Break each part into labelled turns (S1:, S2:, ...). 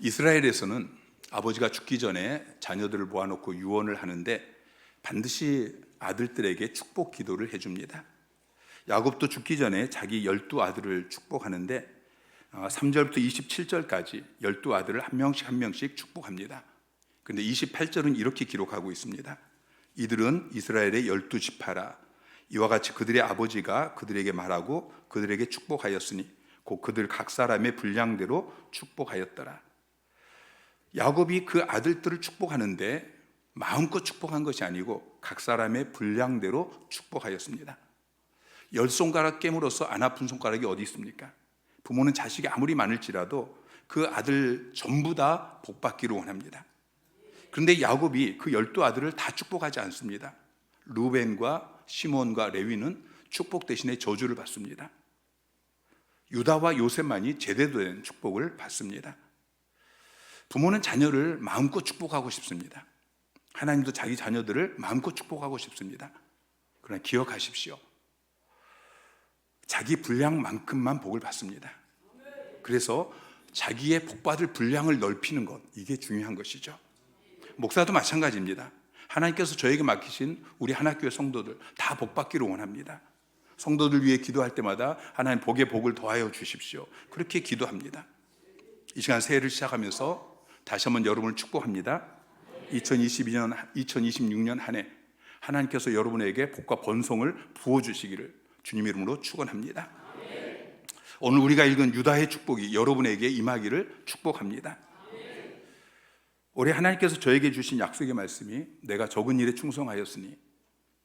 S1: 이스라엘에서는 아버지가 죽기 전에 자녀들을 모아놓고 유언을 하는데 반드시 아들들에게 축복 기도를 해줍니다. 야곱도 죽기 전에 자기 12아들을 축복하는데 3절부터 27절까지 12아들을 한 명씩 축복합니다. 그런데 28절은 이렇게 기록하고 있습니다. 이들은 이스라엘의 12지파라. 이와 같이 그들의 아버지가 그들에게 말하고 그들에게 축복하였으니 곧 그들 각 사람의 분량대로 축복하였더라. 야곱이 그 아들들을 축복하는데 마음껏 축복한 것이 아니고 각 사람의 분량대로 축복하였습니다. 10손가락 깨물어서 안 아픈 손가락이 어디 있습니까? 부모는 자식이 아무리 많을지라도 그 아들 전부 다 복받기를 원합니다. 그런데 야곱이 그 12아들을 다 축복하지 않습니다. 루벤과 시몬과 레위는 축복 대신에 저주를 받습니다. 유다와 요셉만이 제대로 된 축복을 받습니다. 부모는 자녀를 마음껏 축복하고 싶습니다. 하나님도 자기 자녀들을 마음껏 축복하고 싶습니다. 그러나 기억하십시오. 자기 분량만큼만 복을 받습니다. 그래서 자기의 복받을 분량을 넓히는 것, 이게 중요한 것이죠. 목사도 마찬가지입니다. 하나님께서 저에게 맡기신 우리 하나교회 성도들 다 복받기를 원합니다. 성도들 위해 기도할 때마다 하나님 복에 복을 더하여 주십시오. 그렇게 기도합니다. 이 시간 새해를 시작하면서 다시 한번 여러분을 축복합니다. 2026년 한 해 하나님께서 여러분에게 복과 번성을 부어주시기를 주님의 이름으로 축원합니다. 오늘 우리가 읽은 유다의 축복이 여러분에게 임하기를 축복합니다. 올해 하나님께서 저에게 주신 약속의 말씀이 내가 적은 일에 충성하였으니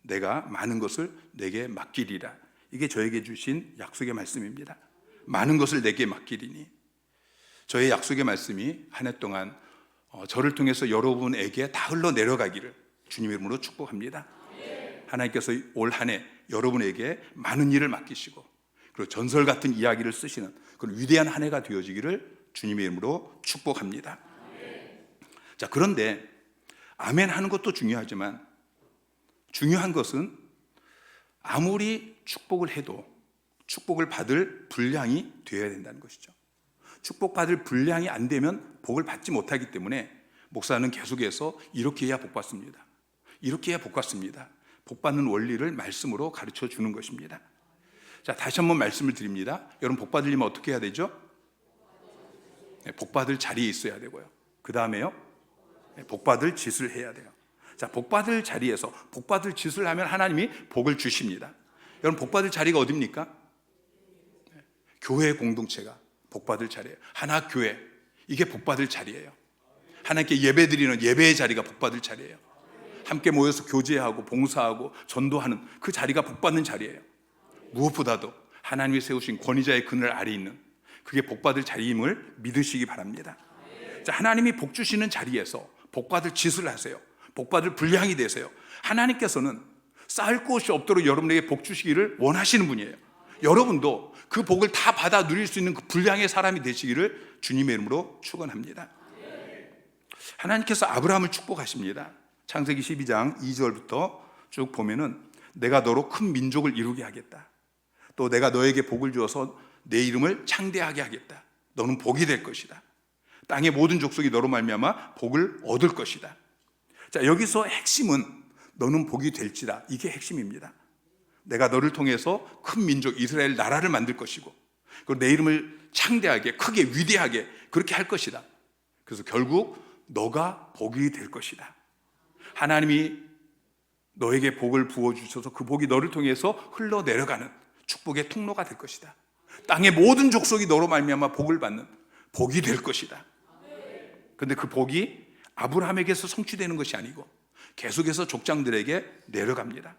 S1: 내가 많은 것을 내게 맡기리라. 이게 저에게 주신 약속의 말씀입니다. 많은 것을 내게 맡기리니. 저의 약속의 말씀이 한 해 동안 저를 통해서 여러분에게 다 흘러내려가기를 주님의 이름으로 축복합니다. 하나님께서 올 한 해 여러분에게 많은 일을 맡기시고 그리고 전설 같은 이야기를 쓰시는 그런 위대한 한 해가 되어지기를 주님의 이름으로 축복합니다. 자, 그런데 아멘 하는 것도 중요하지만 중요한 것은 아무리 축복을 해도 축복을 받을 분량이 되어야 된다는 것이죠. 축복받을 분량이 안 되면 복을 받지 못하기 때문에 목사는 계속해서 이렇게 해야 복 받습니다. 이렇게 해야 복 받습니다. 복 받는 원리를 말씀으로 가르쳐 주는 것입니다. 자, 다시 한번 말씀을 드립니다. 여러분 복 받으려면 어떻게 해야 되죠? 복 받을 자리에 있어야 되고요. 그 다음에요, 복 받을 짓을 해야 돼요. 자, 복 받을 자리에서 복 받을 짓을 하면 하나님이 복을 주십니다. 여러분 복 받을 자리가 어디입니까? 교회 공동체가 복 받을 자리예요. 하나 교회, 이게 복 받을 자리예요. 하나님께 예배드리는 예배의 자리가 복 받을 자리예요. 함께 모여서 교제하고 봉사하고 전도하는 그 자리가 복 받는 자리예요. 무엇보다도 하나님이 세우신 권위자의 그늘 아래 있는 그게 복 받을 자리임을 믿으시기 바랍니다. 자, 하나님이 복 주시는 자리에서 복 받을 짓을 하세요. 복 받을 분량이 되세요. 하나님께서는 쌓을 곳이 없도록 여러분에게 복 주시기를 원하시는 분이에요. 여러분도 그 복을 다 받아 누릴 수 있는 그 분량의 사람이 되시기를 주님의 이름으로 축원합니다. 하나님께서 아브라함을 축복하십니다. 창세기 12장 2절부터 쭉 보면은 내가 너로 큰 민족을 이루게 하겠다. 또 내가 너에게 복을 주어서 내 이름을 창대하게 하겠다. 너는 복이 될 것이다. 땅의 모든 족속이 너로 말미암아 복을 얻을 것이다. 자, 여기서 핵심은 너는 복이 될지다. 이게 핵심입니다. 내가 너를 통해서 큰 민족 이스라엘 나라를 만들 것이고 그리고 내 이름을 창대하게 크게 위대하게 그렇게 할 것이다. 그래서 결국 너가 복이 될 것이다. 하나님이 너에게 복을 부어주셔서 그 복이 너를 통해서 흘러내려가는 축복의 통로가 될 것이다. 땅의 모든 족속이 너로 말미암아 복을 받는 복이 될 것이다. 그런데 그 복이 아브라함에게서 성취되는 것이 아니고 계속해서 족장들에게 내려갑니다.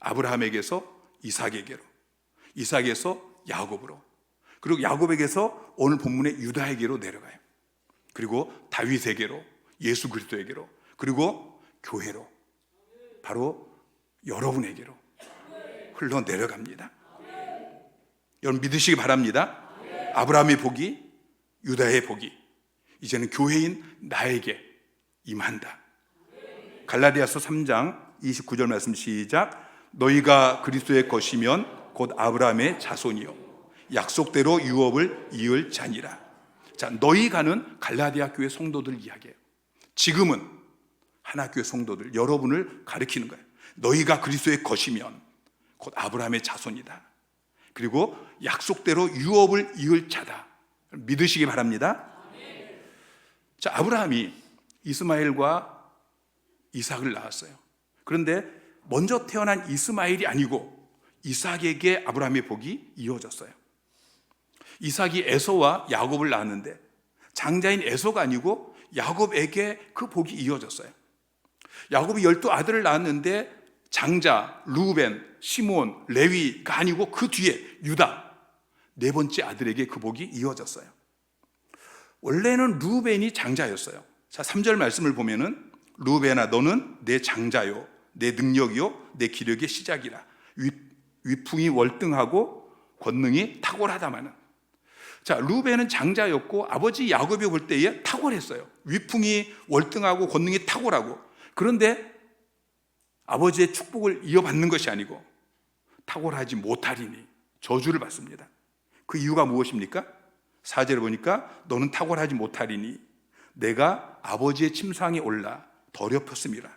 S1: 아브라함에게서 이삭에게로, 이삭에서 야곱으로, 그리고 야곱에게서 오늘 본문의 유다에게로 내려가요. 그리고 다윗에게로, 예수 그리스도에게로, 그리고 교회로, 바로 여러분에게로 흘러내려갑니다. 여러분 믿으시기 바랍니다. 아브라함의 복이, 유다의 복이 이제는 교회인 나에게 임한다. 갈라디아서 3장 29절 말씀 시작. 너희가 그리스도의 것이면 곧 아브라함의 자손이요 약속대로 유업을 이을 자니라. 자, 너희가는 갈라디아 교회 성도들 이야기예요. 지금은 하나교회 성도들, 여러분을 가리키는 거예요. 너희가 그리스도의 것이면 곧 아브라함의 자손이다. 그리고 약속대로 유업을 이을 자다. 믿으시기 바랍니다. 자, 아브라함이 이스마엘과 이삭을 낳았어요. 그런데 먼저 태어난 이스마엘이 아니고 이삭에게 아브라함의 복이 이어졌어요. 이삭이 에서와 야곱을 낳았는데 장자인 에서가 아니고 야곱에게 그 복이 이어졌어요. 야곱이 12아들을 낳았는데 장자, 루벤, 시므온, 레위가 아니고 그 뒤에 유다, 네 번째 아들에게 그 복이 이어졌어요. 원래는 루벤이 장자였어요. 자, 3절 말씀을 보면은 루벤아 너는 내 장자요, 내 능력이요, 내 기력의 시작이라. 위풍이 월등하고 권능이 탁월하다마는. 자, 루벤은 장자였고 아버지 야곱이 볼 때에 탁월했어요. 위풍이 월등하고 권능이 탁월하고. 그런데 아버지의 축복을 이어받는 것이 아니고 탁월하지 못하리니 저주를 받습니다. 그 이유가 무엇입니까? 4절에 보니까 너는 탁월하지 못하리니 내가 아버지의 침상에 올라 더럽혔음이라.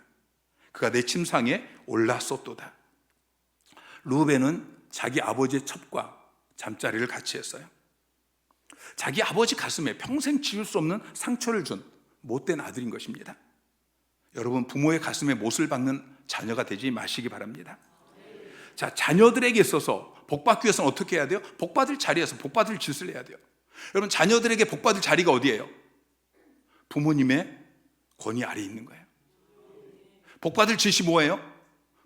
S1: 그가 내 침상에 올랐었도다. 루벤은 자기 아버지의 첩과 잠자리를 같이 했어요. 자기 아버지 가슴에 평생 지울 수 없는 상처를 준 못된 아들인 것입니다. 여러분, 부모의 가슴에 못을 박는 자녀가 되지 마시기 바랍니다. 자, 자녀들에게 있어서 복받기 위해서는 어떻게 해야 돼요? 복받을 자리에서 복받을 짓을 해야 돼요. 여러분, 자녀들에게 복받을 자리가 어디예요? 부모님의 권위 아래에 있는 거예요. 복받을 짓이 뭐예요?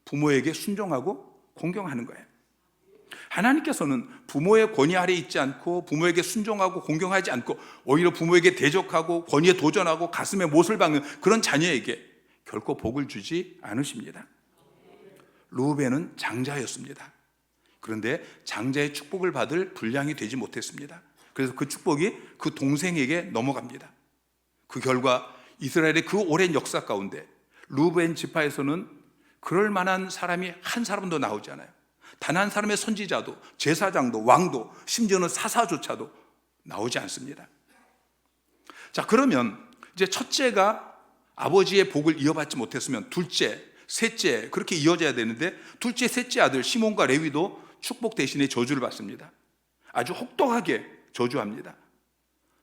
S1: 부모에게 순종하고 공경하는 거예요. 하나님께서는 부모의 권위 아래에 있지 않고 부모에게 순종하고 공경하지 않고 오히려 부모에게 대적하고 권위에 도전하고 가슴에 못을 박는 그런 자녀에게 결코 복을 주지 않으십니다. 루벤은 장자였습니다. 그런데 장자의 축복을 받을 분량이 되지 못했습니다. 그래서 그 축복이 그 동생에게 넘어갑니다. 그 결과 이스라엘의 그 오랜 역사 가운데 루벤 지파에서는 그럴 만한 사람이 한 사람도 나오지 않아요. 단 한 사람의 선지자도, 제사장도, 왕도, 심지어는 사사조차도 나오지 않습니다. 자, 그러면 이제 첫째가 아버지의 복을 이어받지 못했으면 둘째, 셋째 그렇게 이어져야 되는데 둘째, 셋째 아들 시몬과 레위도 축복 대신에 저주를 받습니다. 아주 혹독하게 저주합니다.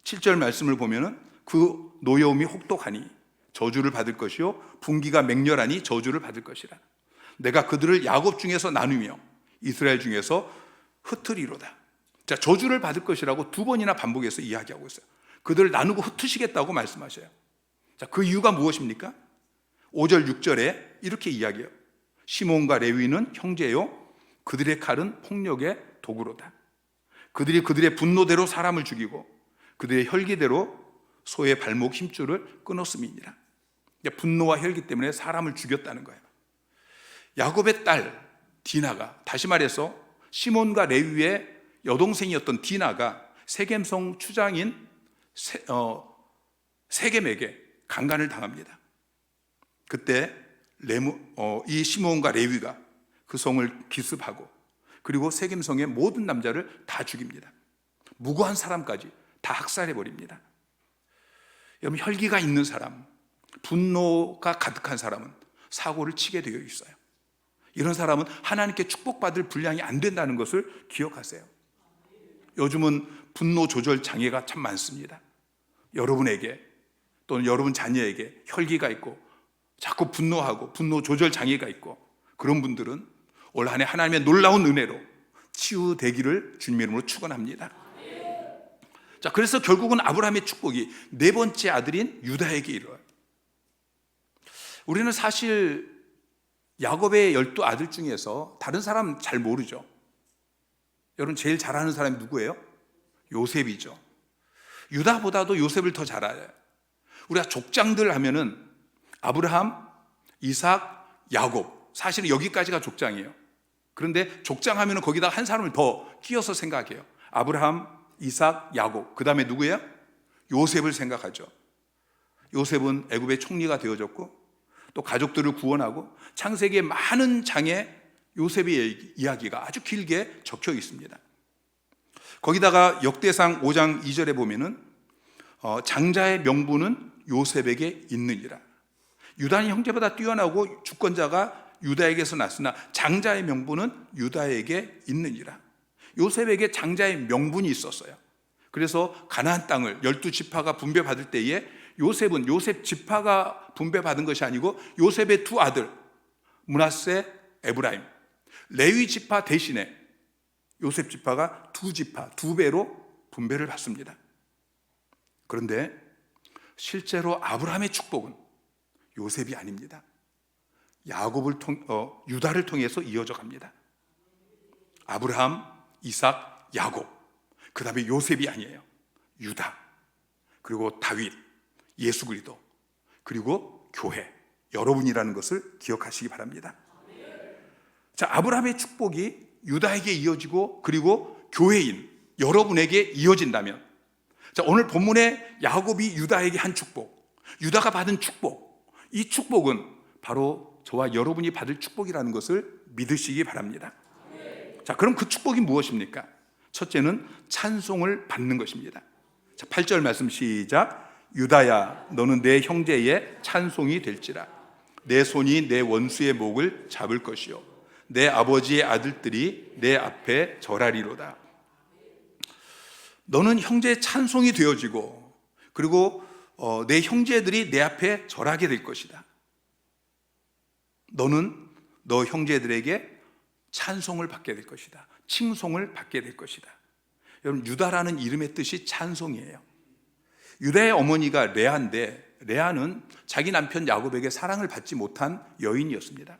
S1: 7절 말씀을 보면은 그 노여움이 혹독하니 저주를 받을 것이요 분기가 맹렬하니 저주를 받을 것이라. 내가 그들을 야곱 중에서 나누며 이스라엘 중에서 흩으리로다. 자, 저주를 받을 것이라고 두 번이나 반복해서 이야기하고 있어요. 그들을 나누고 흩으시겠다고 말씀하셔요. 자, 그 이유가 무엇입니까? 5절 6절에 이렇게 이야기해요. 시몬과 레위는 형제요 그들의 칼은 폭력의 도구로다. 그들이 그들의 분노대로 사람을 죽이고 그들의 혈기대로 소의 발목 힘줄을 끊었음이니라. 분노와 혈기 때문에 사람을 죽였다는 거예요. 야곱의 딸 디나가, 다시 말해서 시몬과 레위의 여동생이었던 디나가 세겜성 추장인 세겜에게 강간을 당합니다. 그때 이 시몬과 레위가 그 성을 기습하고 그리고 세겜성의 모든 남자를 다 죽입니다. 무고한 사람까지 다 학살해버립니다. 여러분, 혈기가 있는 사람, 분노가 가득한 사람은 사고를 치게 되어 있어요. 이런 사람은 하나님께 축복받을 분량이 안 된다는 것을 기억하세요. 요즘은 분노 조절 장애가 참 많습니다. 여러분에게 또는 여러분 자녀에게 혈기가 있고 자꾸 분노하고 분노 조절 장애가 있고 그런 분들은 올 한 해 하나님의 놀라운 은혜로 치유되기를 주님의 이름으로 축원합니다. 자, 그래서 결국은 아브라함의 축복이 네 번째 아들인 유다에게 이르러요. 우리는 사실 야곱의 12아들 중에서 다른 사람 잘 모르죠. 여러분, 제일 잘 아는 사람이 누구예요? 요셉이죠. 유다보다도 요셉을 더 잘 알아요. 우리가 족장들 하면은 아브라함, 이삭, 야곱, 사실은 여기까지가 족장이에요. 그런데 족장 하면은 거기다 한 사람을 더 끼워서 생각해요. 아브라함, 이삭, 야곱, 그 다음에 누구예요? 요셉을 생각하죠. 요셉은 애굽의 총리가 되어졌고 또 가족들을 구원하고 창세기의 많은 장에 요셉의 이야기가 아주 길게 적혀 있습니다. 거기다가 역대상 5장 2절에 보면은 장자의 명분은 요셉에게 있느니라. 유다는 형제보다 뛰어나고 주권자가 유다에게서 났으나 장자의 명분은 유다에게 있느니라. 요셉에게 장자의 명분이 있었어요. 그래서 가나안 땅을 12지파가 분배받을 때에 요셉은 요셉 지파가 분배받은 것이 아니고 요셉의 두 아들 므낫세, 에브라임, 레위 지파 대신에 요셉 지파가 두 지파, 두 배로 분배를 받습니다. 그런데 실제로 아브라함의 축복은 요셉이 아닙니다. 유다를 통해서 이어져 갑니다. 아브라함, 이삭, 야곱, 그 다음에 요셉이 아니에요. 유다, 그리고 다윗, 예수 그리스도, 그리고 교회, 여러분이라는 것을 기억하시기 바랍니다. 자, 아브라함의 축복이 유다에게 이어지고 그리고 교회인 여러분에게 이어진다면, 자, 오늘 본문에 야곱이 유다에게 한 축복, 유다가 받은 축복, 이 축복은 바로 저와 여러분이 받을 축복이라는 것을 믿으시기 바랍니다. 자, 그럼 그 축복이 무엇입니까? 첫째는 찬송을 받는 것입니다. 자, 8절 말씀 시작. 유다야, 너는 내 형제의 찬송이 될지라. 내 손이 내 원수의 목을 잡을 것이요 내 아버지의 아들들이 내 앞에 절하리로다. 너는 형제의 찬송이 되어지고 그리고 내 형제들이 내 앞에 절하게 될 것이다. 너는 너 형제들에게 찬송을 받게 될 것이다. 칭송을 받게 될 것이다. 여러분, 유다라는 이름의 뜻이 찬송이에요. 유다의 어머니가 레아인데, 레아는 자기 남편 야곱에게 사랑을 받지 못한 여인이었습니다.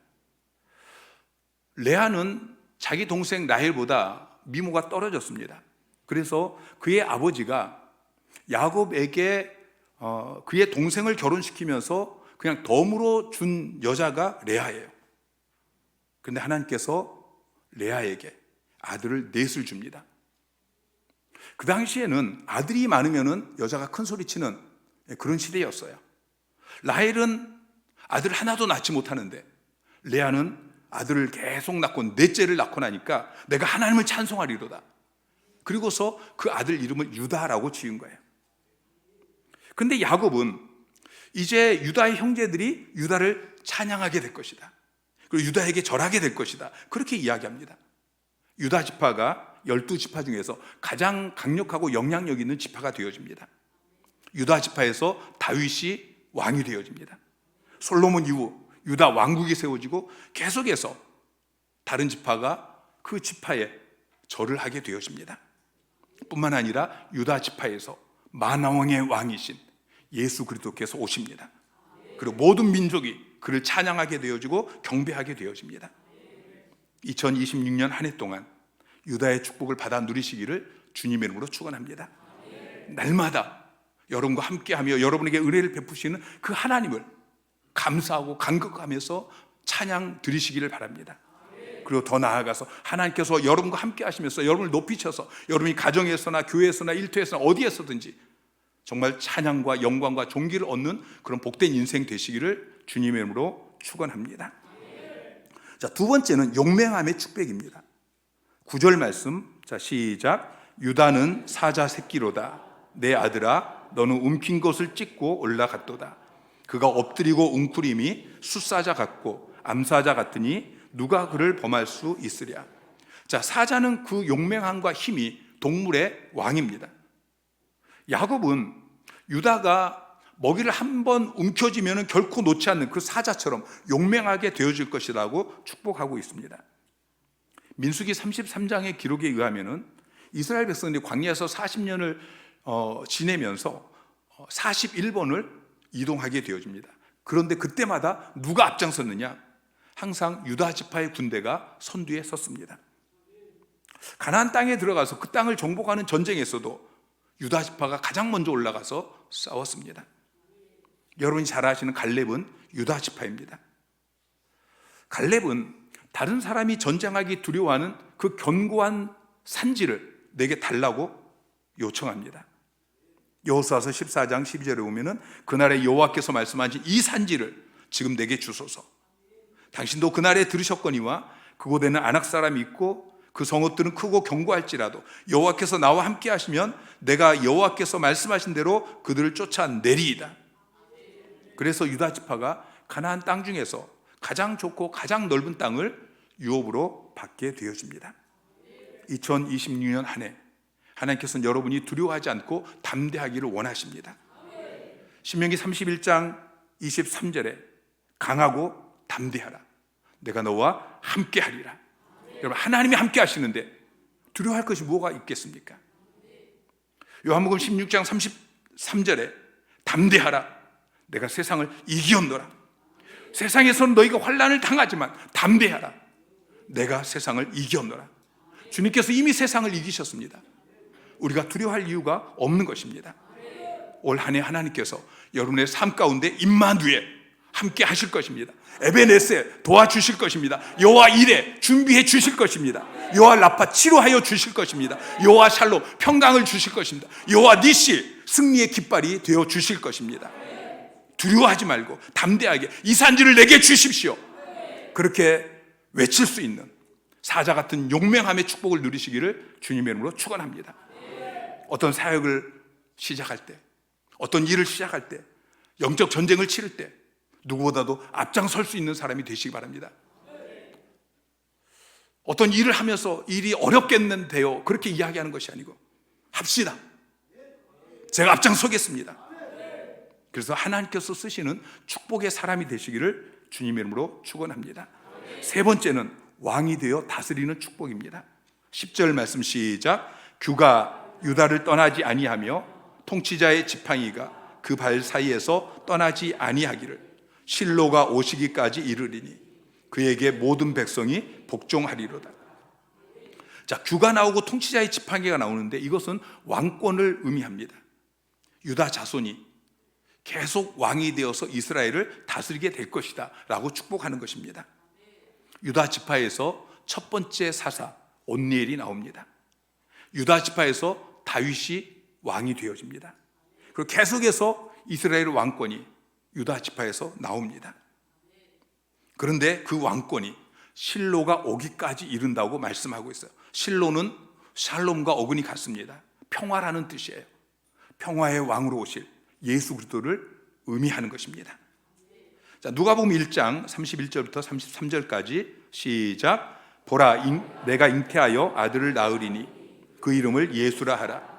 S1: 레아는 자기 동생 라헬보다 미모가 떨어졌습니다. 그래서 그의 아버지가 야곱에게 그의 동생을 결혼시키면서 그냥 덤으로 준 여자가 레아예요. 그런데 하나님께서 레아에게 아들을 넷을 줍니다. 그 당시에는 아들이 많으면 여자가 큰 소리치는 그런 시대였어요. 라헬은 아들 하나도 낳지 못하는데 레아는 아들을 계속 낳고 넷째를 낳고 나니까 내가 하나님을 찬송하리로다. 그리고서 그 아들 이름을 유다라고 지은 거예요. 근데 야곱은 이제 유다의 형제들이 유다를 찬양하게 될 것이다. 그리고 유다에게 절하게 될 것이다. 그렇게 이야기합니다. 유다 지파가 12지파 중에서 가장 강력하고 영향력 있는 지파가 되어집니다. 유다 지파에서 다윗이 왕이 되어집니다. 솔로몬 이후 유다 왕국이 세워지고 계속해서 다른 지파가 그 지파에 절을 하게 되어집니다. 뿐만 아니라 유다 지파에서 만왕의 왕이신 예수 그리스도께서 오십니다. 그리고 모든 민족이 그를 찬양하게 되어지고 경배하게 되어집니다. 2026년 한 해 동안 유다의 축복을 받아 누리시기를 주님의 이름으로 축원합니다. 날마다 여러분과 함께하며 여러분에게 은혜를 베푸시는 그 하나님을 감사하고 간격하면서 찬양 드리시기를 바랍니다. 그리고 더 나아가서 하나님께서 여러분과 함께 하시면서 여러분을 높이셔서 여러분이 가정에서나 교회에서나 일터에서나 어디에서든지 정말 찬양과 영광과 존귀를 얻는 그런 복된 인생 되시기를 주님의 이름으로 축원합니다. 자, 두 번째는 용맹함의 축복입니다. 9절 말씀, 자, 시작. 유다는 사자 새끼로다. 내 아들아, 너는 움킨 것을 찢고 올라갔도다. 그가 엎드리고 웅크림이 숫사자 같고 암사자 같으니 누가 그를 범할 수 있으랴. 자, 사자는 그 용맹함과 힘이 동물의 왕입니다. 야곱은 유다가 먹이를 한번 움켜쥐면 결코 놓지 않는 그 사자처럼 용맹하게 되어질 것이라고 축복하고 있습니다. 민수기 33장의 기록에 의하면 이스라엘 백성들이 광야에서 40년을 지내면서 41번을 이동하게 되어집니다. 그런데 그때마다 누가 앞장섰느냐? 항상 유다 지파의 군대가 선두에 섰습니다. 가나안 땅에 들어가서 그 땅을 정복하는 전쟁에서도 유다 지파가 가장 먼저 올라가서 싸웠습니다. 여러분이 잘 아시는 갈렙은 유다 지파입니다. 갈렙은 다른 사람이 전쟁하기 두려워하는 그 견고한 산지를 내게 달라고 요청합니다. 여호수아서 14장 12절에 보면은 그날에 여호와께서 말씀하신 이 산지를 지금 내게 주소서. 당신도 그날에 들으셨거니와 그곳에는 아낙 사람이 있고 그 성읍들은 크고 견고할지라도 여호와께서 나와 함께 하시면 내가 여호와께서 말씀하신 대로 그들을 쫓아내리이다. 그래서 유다 지파가 가나안 땅 중에서 가장 좋고 가장 넓은 땅을 유업으로 받게 되어집니다. 2026년 한 해 하나님께서는 여러분이 두려워하지 않고 담대하기를 원하십니다. 신명기 31장 23절에 강하고 담대하라. 내가 너와 함께 하리라. 여러분, 하나님이 함께 하시는데 두려워할 것이 뭐가 있겠습니까? 요한복음 16장 33절에 담대하라. 내가 세상을 이기었노라. 세상에서는 너희가 환난을 당하지만 담대하라. 내가 세상을 이기었노라. 주님께서 이미 세상을 이기셨습니다. 우리가 두려워할 이유가 없는 것입니다. 올 한 해 하나님께서 여러분의 삶 가운데 임마누엘 함께 하실 것입니다. 에베네세 도와주실 것입니다. 여호와 이레 준비해 주실 것입니다. 여호와 라파 치료하여 주실 것입니다. 여호와 샬롬 평강을 주실 것입니다. 여호와 니시 승리의 깃발이 되어 주실 것입니다. 두려워하지 말고 담대하게 이 산지를 내게 주십시오. 그렇게 외칠 수 있는 사자 같은 용맹함의 축복을 누리시기를 주님의 이름으로 축원합니다. 어떤 사역을 시작할 때, 어떤 일을 시작할 때, 영적 전쟁을 치를 때 누구보다도 앞장설 수 있는 사람이 되시기 바랍니다. 어떤 일을 하면서 일이 어렵겠는데요 그렇게 이야기하는 것이 아니고 합시다. 제가 앞장서겠습니다. 그래서 하나님께서 쓰시는 축복의 사람이 되시기를 주님의 이름으로 축원합니다. 세 번째는 왕이 되어 다스리는 축복입니다. 10절 말씀 시작. 규가 유다를 떠나지 아니하며 통치자의 지팡이가 그 발 사이에서 떠나지 아니하기를 실로가 오시기까지 이르리니 그에게 모든 백성이 복종하리로다. 자, 규가 나오고 통치자의 지팡이가 나오는데 이것은 왕권을 의미합니다. 유다 자손이 계속 왕이 되어서 이스라엘을 다스리게 될 것이다 라고 축복하는 것입니다. 유다 지파에서 첫 번째 사사 온니엘이 나옵니다. 유다 지파에서 다윗이 왕이 되어집니다. 그리고 계속해서 이스라엘 왕권이 유다 지파에서 나옵니다. 그런데 그 왕권이 실로가 오기까지 이른다고 말씀하고 있어요. 실로는 샬롬과 어근이 같습니다. 평화라는 뜻이에요. 평화의 왕으로 오실 예수 그리스도를 의미하는 것입니다. 자, 누가복음 1장 31절부터 33절까지 시작. 보라, 내가 잉태하여 아들을 낳으리니 그 이름을 예수라 하라.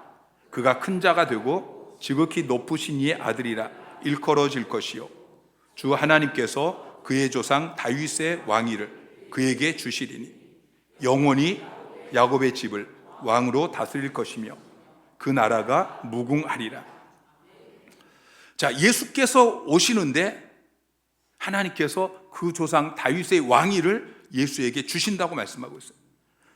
S1: 그가 큰 자가 되고 지극히 높으신 이의 아들이라 일컬어질 것이요 주 하나님께서 그의 조상 다윗의 왕위를 그에게 주시리니 영원히 야곱의 집을 왕으로 다스릴 것이며 그 나라가 무궁하리라. 자, 예수께서 오시는데 하나님께서 그 조상 다윗의 왕위를 예수에게 주신다고 말씀하고 있어요.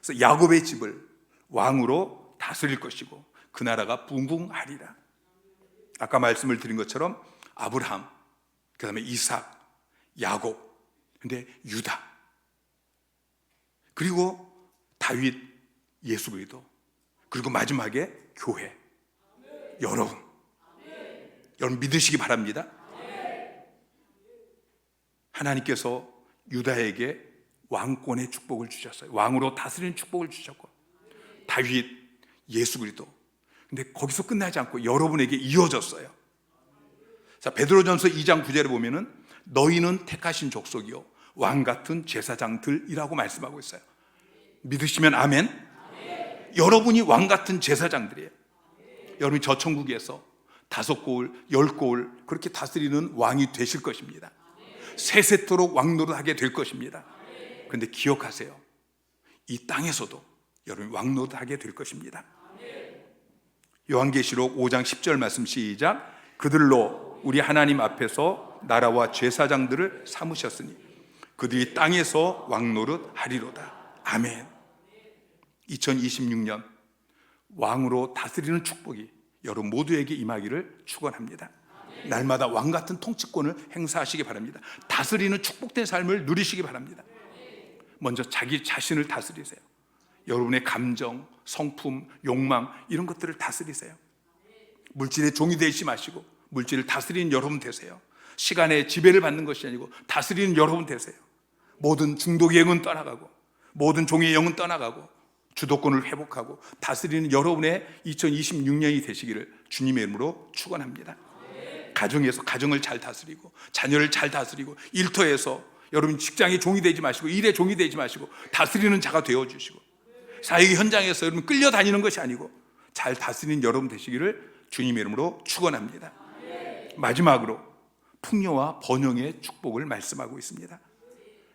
S1: 그래서 야곱의 집을 왕으로 다스릴 것이고 그 나라가 무궁하리라. 아까 말씀을 드린 것처럼 아브라함, 그 다음에 이삭, 야곱, 근데 유다, 그리고 다윗, 예수 그리스도, 그리고 마지막에 교회. 여러분 믿으시기 바랍니다. 하나님께서 유다에게 왕권의 축복을 주셨어요. 왕으로 다스리는 축복을 주셨고 다윗, 예수 그리스도. 근데 거기서 끝나지 않고 여러분에게 이어졌어요. 자, 베드로전서 2장 9절에 보면은 너희는 택하신 족속이요 왕 같은 제사장들이라고 말씀하고 있어요. 믿으시면 아멘. 여러분이 왕 같은 제사장들이에요. 여러분이 저 천국에서 5고을, 10고을 그렇게 다스리는 왕이 되실 것입니다. 세세토록 왕노릇하게 될 것입니다. 그런데 기억하세요. 이 땅에서도 여러분이 왕노릇하게 될 것입니다. 요한계시록 5장 10절 말씀 시작. 그들로 우리 하나님 앞에서 나라와 제사장들을 삼으셨으니 그들이 땅에서 왕노릇 하리로다. 아멘. 2026년 왕으로 다스리는 축복이 여러분 모두에게 임하기를 축원합니다. 날마다 왕 같은 통치권을 행사하시기 바랍니다. 다스리는 축복된 삶을 누리시기 바랍니다. 먼저 자기 자신을 다스리세요. 여러분의 감정, 성품, 욕망 이런 것들을 다스리세요. 물질의 종이 되지 마시고 물질을 다스리는 여러분 되세요. 시간의 지배를 받는 것이 아니고 다스리는 여러분 되세요. 모든 중독의 영은 떠나가고 모든 종의 영은 떠나가고 주도권을 회복하고 다스리는 여러분의 2026년이 되시기를 주님의 이름으로 축원합니다. 가정에서 가정을 잘 다스리고 자녀를 잘 다스리고 일터에서 여러분 직장의 종이 되지 마시고 일의 종이 되지 마시고 다스리는 자가 되어주시고 사역의 현장에서 여러분 끌려다니는 것이 아니고 잘 다스리는 여러분 되시기를 주님의 이름으로 축원합니다. 마지막으로 풍요와 번영의 축복을 말씀하고 있습니다.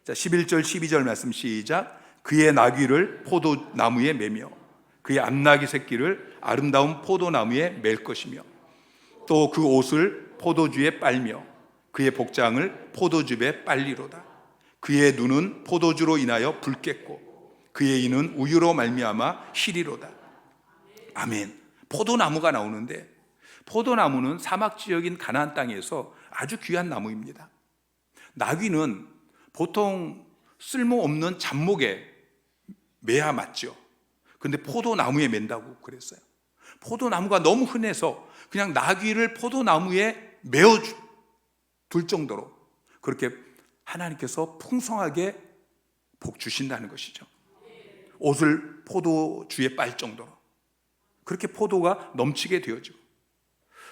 S1: 자, 11절 12절 말씀 시작. 그의 나귀를 포도나무에 매며 그의 암나귀 새끼를 아름다운 포도나무에 맬 것이며 또 그 옷을 포도주에 빨며 그의 복장을 포도즙에 빨리로다. 그의 눈은 포도주로 인하여 붉겠고 그의 이는 우유로 말미암아 희리로다. 아멘. 포도나무가 나오는데 포도나무는 사막 지역인 가나안 땅에서 아주 귀한 나무입니다. 나귀는 보통 쓸모없는 잡목에 매야 맞죠. 근데 포도나무에 맨다고 그랬어요. 포도나무가 너무 흔해서 그냥 나귀를 포도나무에 메어 둘 정도로 그렇게 하나님께서 풍성하게 복 주신다는 것이죠. 옷을 포도주에 빨 정도로 그렇게 포도가 넘치게 되어지고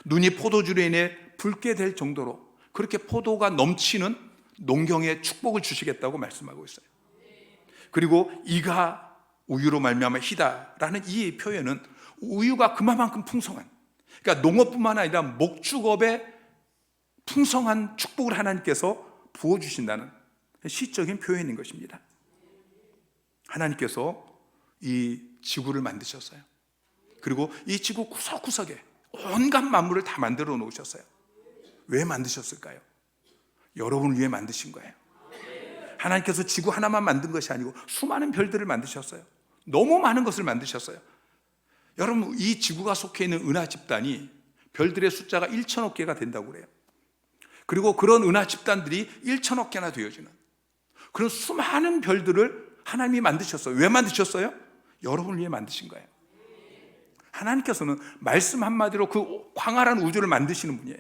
S1: 눈이 포도주로 인해 붉게 될 정도로 그렇게 포도가 넘치는 농경의 축복을 주시겠다고 말씀하고 있어요. 그리고 이가 우유로 말미암아 희다라는 이 표현은 우유가 그만큼 풍성한, 그러니까 농업뿐만 아니라 목축업에 풍성한 축복을 하나님께서 부어주신다는 시적인 표현인 것입니다. 하나님께서 이 지구를 만드셨어요. 그리고 이 지구 구석구석에 온갖 만물을 다 만들어 놓으셨어요. 왜 만드셨을까요? 여러분을 위해 만드신 거예요. 하나님께서 지구 하나만 만든 것이 아니고 수많은 별들을 만드셨어요. 너무 많은 것을 만드셨어요. 여러분, 이 지구가 속해 있는 은하 집단이 별들의 숫자가 1천억 개가 된다고 그래요. 그리고 그런 은하 집단들이 1천억 개나 되어지는 그런 수많은 별들을 하나님이 만드셨어요. 왜 만드셨어요? 여러분을 위해 만드신 거예요. 하나님께서는 말씀 한마디로 그 광활한 우주를 만드시는 분이에요.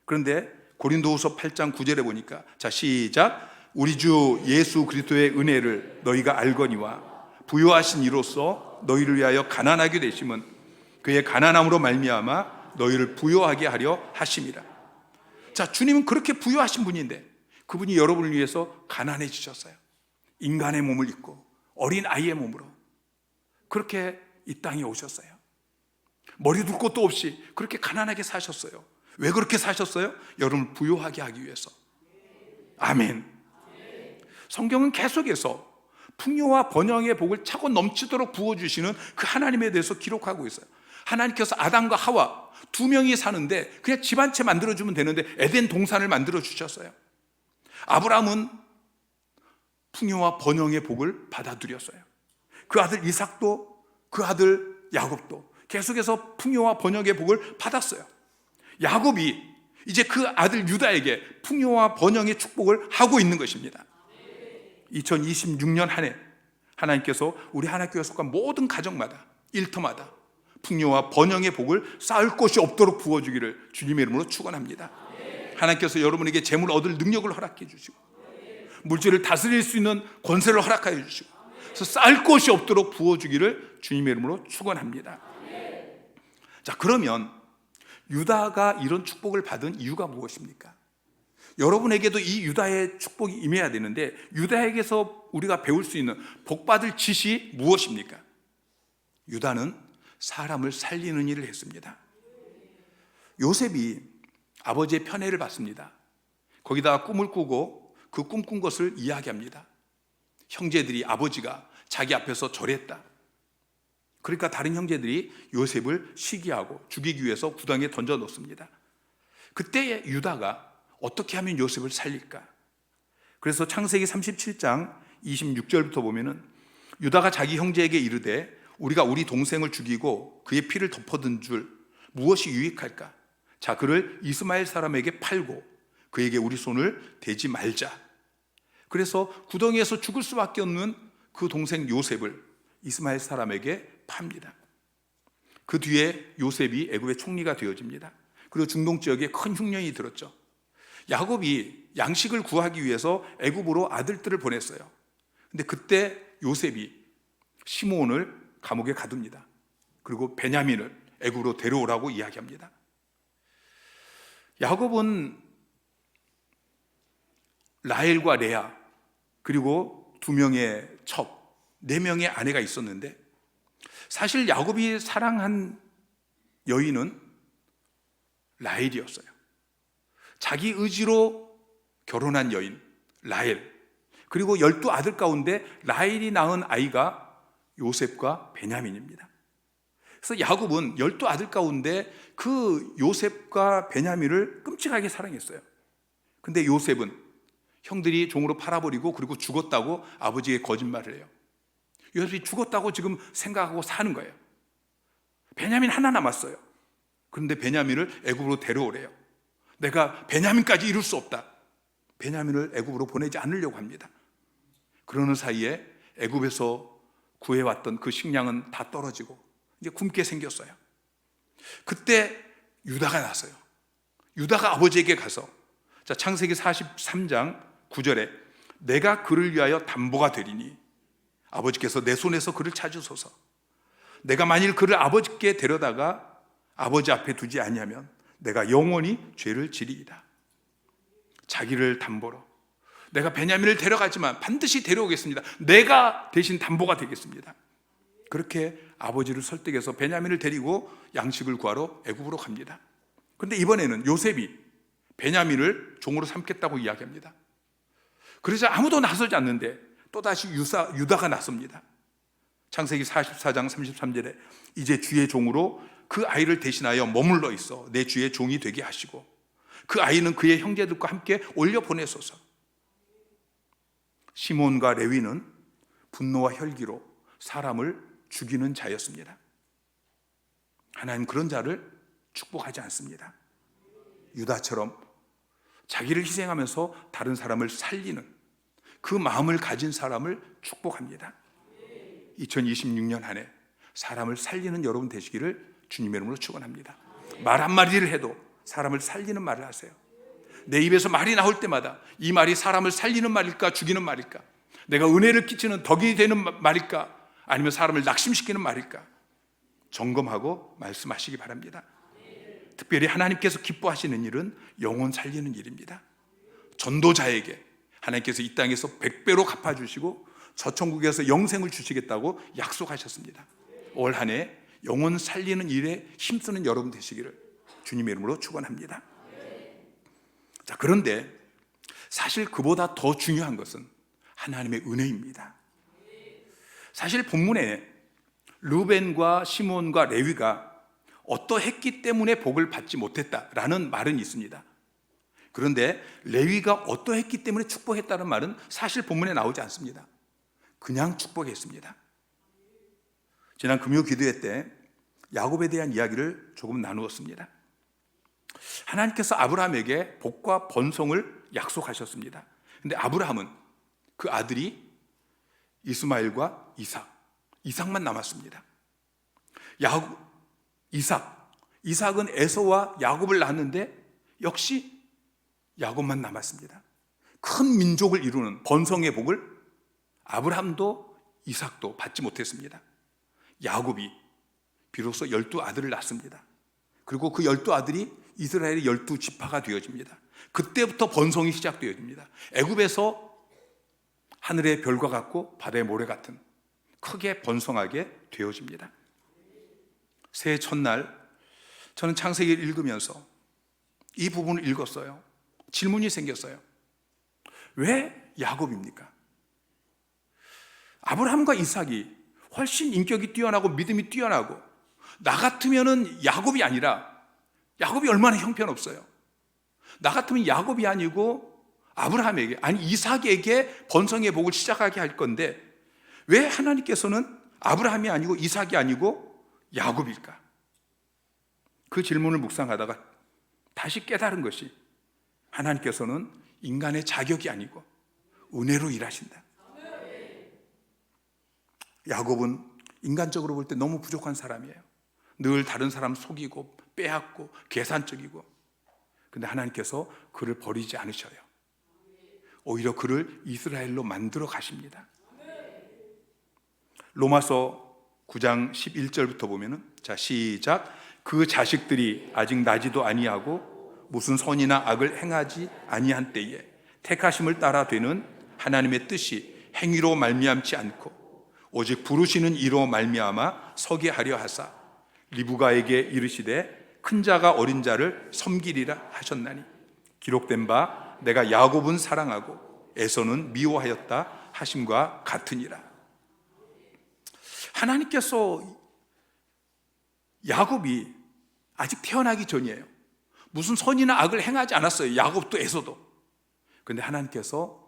S1: 그런데 고린도후서 8장 9절에 보니까, 자 시작. 우리 주 예수 그리스도의 은혜를 너희가 알거니와 부요하신 이로써 너희를 위하여 가난하게 되심은 그의 가난함으로 말미암아 너희를 부요하게 하려 하심이라. 자, 주님은 그렇게 부요하신 분인데 그분이 여러분을 위해서 가난해지셨어요. 인간의 몸을 입고 어린 아이의 몸으로 그렇게 이 땅에 오셨어요. 머리 둘 곳도 없이 그렇게 가난하게 사셨어요. 왜 그렇게 사셨어요? 여러분을 부요하게 하기 위해서. 아멘. 성경은 계속해서 풍요와 번영의 복을 차고 넘치도록 부어주시는 그 하나님에 대해서 기록하고 있어요. 하나님께서 아담과 하와 두 명이 사는데 그냥 집 한 채 만들어주면 되는데 에덴 동산을 만들어 주셨어요. 아브라함은 풍요와 번영의 복을 받아들였어요. 그 아들 이삭도 그 아들 야곱도 계속해서 풍요와 번영의 복을 받았어요. 야곱이 이제 그 아들 유다에게 풍요와 번영의 축복을 하고 있는 것입니다. 2026년 한 해 하나님께서 우리 하나님교회 속한 모든 가정마다 일터마다 풍요와 번영의 복을 쌓을 곳이 없도록 부어주기를 주님의 이름으로 축원합니다. 하나님께서 여러분에게 재물 얻을 능력을 허락해 주시고 물질을 다스릴 수 있는 권세를 허락해 주시고 그래서 쌓을 곳이 없도록 부어주기를 주님의 이름으로 축원합니다. 자, 그러면 유다가 이런 축복을 받은 이유가 무엇입니까? 여러분에게도 이 유다의 축복이 임해야 되는데 유다에게서 우리가 배울 수 있는 복받을 짓이 무엇입니까? 유다는 사람을 살리는 일을 했습니다. 요셉이 아버지의 편애를 받습니다. 거기다가 꿈을 꾸고 그 꿈꾼 것을 이야기합니다. 형제들이 아버지가 자기 앞에서 절했다. 그러니까 다른 형제들이 요셉을 시기하고 죽이기 위해서 구덩이에 던져 놓습니다. 그때 유다가 어떻게 하면 요셉을 살릴까? 그래서 창세기 37장 26절부터 보면은 유다가 자기 형제에게 이르되 우리가 우리 동생을 죽이고 그의 피를 덮어둔 줄 무엇이 유익할까? 자, 그를 이스마엘 사람에게 팔고 그에게 우리 손을 대지 말자. 그래서 구덩이에서 죽을 수밖에 없는 그 동생 요셉을 이스마엘 사람에게 팝니다. 그 뒤에 요셉이 애굽의 총리가 되어집니다. 그리고 중동 지역에 큰 흉년이 들었죠. 야곱이 양식을 구하기 위해서 애굽으로 아들들을 보냈어요. 근데 그때 요셉이 시므온을 감옥에 가둡니다. 그리고 베냐민을 애굽으로 데려오라고 이야기합니다. 야곱은 라헬과 레아 그리고 2명의 첩, 4명의 아내가 있었는데 사실 야곱이 사랑한 여인은 라헬이었어요. 자기 의지로 결혼한 여인 라헬, 그리고 12아들 가운데 라헬이 낳은 아이가 요셉과 베냐민입니다. 그래서 야곱은 12아들 가운데 그 요셉과 베냐민을 끔찍하게 사랑했어요. 근데 요셉은 형들이 종으로 팔아버리고 그리고 죽었다고 아버지에게 거짓말을 해요. 요셉이 죽었다고 지금 생각하고 사는 거예요. 베냐민 하나 남았어요. 그런데 베냐민을 애굽으로 데려오래요. 내가 베냐민까지 이룰 수 없다. 베냐민을 애굽으로 보내지 않으려고 합니다. 그러는 사이에 애굽에서 구해왔던 그 식량은 다 떨어지고 이제 굶게 생겼어요. 그때 유다가 나서요. 유다가 아버지에게 가서 창세기 43장 9절에 내가 그를 위하여 담보가 되리니 아버지께서 내 손에서 그를 찾으소서. 내가 만일 그를 아버지께 데려다가 아버지 앞에 두지 아니하면 내가 영원히 죄를 지리이다. 자기를 담보로 내가 베냐민을 데려가지만 반드시 데려오겠습니다. 내가 대신 담보가 되겠습니다. 그렇게 아버지를 설득해서 베냐민을 데리고 양식을 구하러 애굽으로 갑니다. 그런데 이번에는 요셉이 베냐민을 종으로 삼겠다고 이야기합니다. 그래서 아무도 나서지 않는데 또다시 유다가 나섭니다. 창세기 44장 33절에 이제 주의 종으로 그 아이를 대신하여 머물러 있어 내 주의 종이 되게 하시고 그 아이는 그의 형제들과 함께 올려 보내소서. 시몬과 레위는 분노와 혈기로 사람을 죽이는 자였습니다. 하나님 그런 자를 축복하지 않습니다. 유다처럼 자기를 희생하면서 다른 사람을 살리는 그 마음을 가진 사람을 축복합니다. 2026년 한 해 사람을 살리는 여러분 되시기를 주님의 이름으로 축원합니다. 말 한마디를 해도 사람을 살리는 말을 하세요. 내 입에서 말이 나올 때마다 이 말이 사람을 살리는 말일까 죽이는 말일까, 내가 은혜를 끼치는 덕이 되는 말일까 아니면 사람을 낙심시키는 말일까 점검하고 말씀하시기 바랍니다. 특별히 하나님께서 기뻐하시는 일은 영혼 살리는 일입니다. 전도자에게 하나님께서 이 땅에서 100배로 갚아주시고 저 천국에서 영생을 주시겠다고 약속하셨습니다. 올 한 해 영혼 살리는 일에 힘쓰는 여러분 되시기를 주님의 이름으로 축원합니다. 자, 그런데 사실 그보다 더 중요한 것은 하나님의 은혜입니다. 사실 본문에 르벤과 시몬과 레위가 어떠했기 때문에 복을 받지 못했다라는 말은 있습니다. 그런데 레위가 어떠했기 때문에 축복했다는 말은 사실 본문에 나오지 않습니다. 그냥 축복했습니다. 지난 금요 기도회 때 야곱에 대한 이야기를 조금 나누었습니다. 하나님께서 아브라함에게 복과 번성을 약속하셨습니다. 그런데 아브라함은 그 아들이 이스마엘과 이삭만 남았습니다. 이삭은 에서와 야곱을 낳았는데 역시 야곱만 남았습니다. 큰 민족을 이루는 번성의 복을 아브라함도 이삭도 받지 못했습니다. 야곱이 비로소 12아들을 낳습니다. 그리고 그 12아들이 이스라엘의 12지파가 되어집니다. 그때부터 번성이 시작되어집니다. 애굽에서 하늘의 별과 같고 바다의 모래 같은 크게 번성하게 되어집니다. 새해 첫날 저는 창세기를 읽으면서 이 부분을 읽었어요. 질문이 생겼어요. 왜 야곱입니까? 아브라함과 이삭이 훨씬 인격이 뛰어나고 믿음이 뛰어나고 나 같으면은 야곱이 아니라, 야곱이 얼마나 형편없어요. 나 같으면 야곱이 아니고 아브라함에게, 아니 이삭에게 번성의 복을 시작하게 할 건데 왜 하나님께서는 아브라함이 아니고 이삭이 아니고 야곱일까? 그 질문을 묵상하다가 다시 깨달은 것이 하나님께서는 인간의 자격이 아니고 은혜로 일하신다. 야곱은 인간적으로 볼 때 너무 부족한 사람이에요. 늘 다른 사람 속이고 빼앗고 계산적이고, 근데 하나님께서 그를 버리지 않으셔요. 오히려 그를 이스라엘로 만들어 가십니다. 로마서 9장 11절부터 보면은, 자 시작. 그 자식들이 아직 나지도 아니하고 무슨 선이나 악을 행하지 아니한 때에 택하심을 따라 되는 하나님의 뜻이 행위로 말미암지 않고 오직 부르시는 이로 말미암아 서게 하려 하사 리브가에게 이르시되 큰 자가 어린 자를 섬기리라 하셨나니 기록된 바 내가 야곱은 사랑하고 에서는 미워하였다 하심과 같으니라. 하나님께서 야곱이 아직 태어나기 전이에요. 무슨 선이나 악을 행하지 않았어요. 야곱도 에서도. 그런데 하나님께서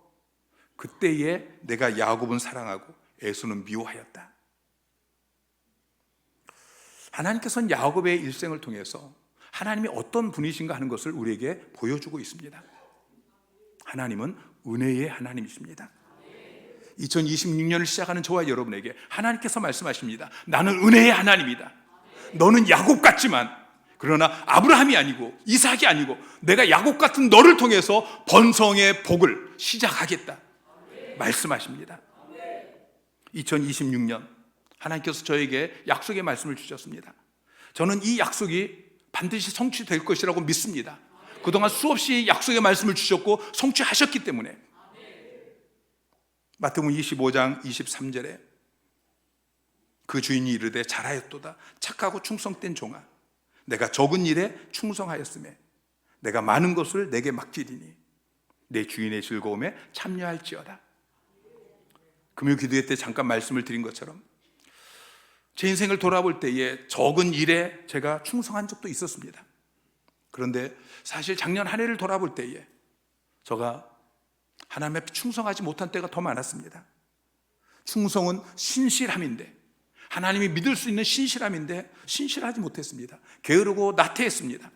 S1: 그때에 내가 야곱은 사랑하고 에서는 미워하였다. 하나님께서는 야곱의 일생을 통해서 하나님이 어떤 분이신가 하는 것을 우리에게 보여주고 있습니다. 하나님은 은혜의 하나님이십니다. 2026년을 시작하는 저와 여러분에게 하나님께서 말씀하십니다. 나는 은혜의 하나님이다. 너는 야곱 같지만, 그러나 아브라함이 아니고 이삭이 아니고 내가 야곱 같은 너를 통해서 번성의 복을 시작하겠다 말씀하십니다. 2026년 하나님께서 저에게 약속의 말씀을 주셨습니다. 저는 이 약속이 반드시 성취될 것이라고 믿습니다. 그동안 수없이 약속의 말씀을 주셨고 성취하셨기 때문에. 마태복음 25장 23절에 그 주인이 이르되 잘하였도다 착하고 충성된 종아, 내가 적은 일에 충성하였으며 내가 많은 것을 내게 맡기리니 내 주인의 즐거움에 참여할지어다. 금요 기도회 때 잠깐 말씀을 드린 것처럼 제 인생을 돌아볼 때에 적은 일에 제가 충성한 적도 있었습니다. 그런데 사실 작년 한 해를 돌아볼 때에 제가 하나님 앞에 충성하지 못한 때가 더 많았습니다. 충성은 신실함인데, 하나님이 믿을 수 있는 신실함인데 신실하지 못했습니다. 게으르고 나태했습니다.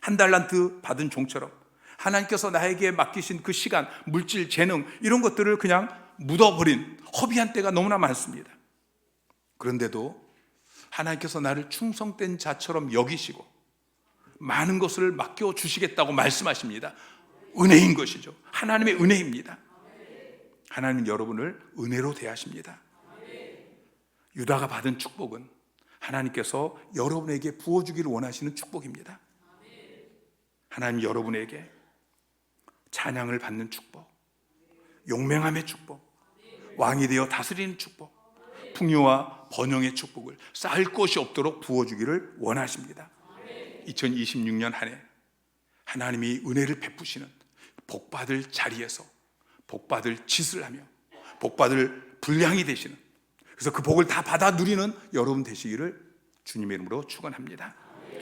S1: 한 달란트 받은 종처럼 하나님께서 나에게 맡기신 그 시간, 물질, 재능 이런 것들을 그냥 묻어버린 허비한 때가 너무나 많습니다. 그런데도 하나님께서 나를 충성된 자처럼 여기시고 많은 것을 맡겨주시겠다고 말씀하십니다. 은혜인 것이죠. 하나님의 은혜입니다. 하나님은 여러분을 은혜로 대하십니다. 유다가 받은 축복은 하나님께서 여러분에게 부어주기를 원하시는 축복입니다. 하나님 여러분에게 찬양을 받는 축복, 용맹함의 축복, 왕이 되어 다스리는 축복, 풍요와 번영의 축복을 쌓을 것이 없도록 부어주기를 원하십니다. 2026년 한 해 하나님이 은혜를 베푸시는 복받을 자리에서 복받을 짓을 하며 복받을 분량이 되시는, 그래서 그 복을 다 받아 누리는 여러분 되시기를 주님의 이름으로 축원합니다.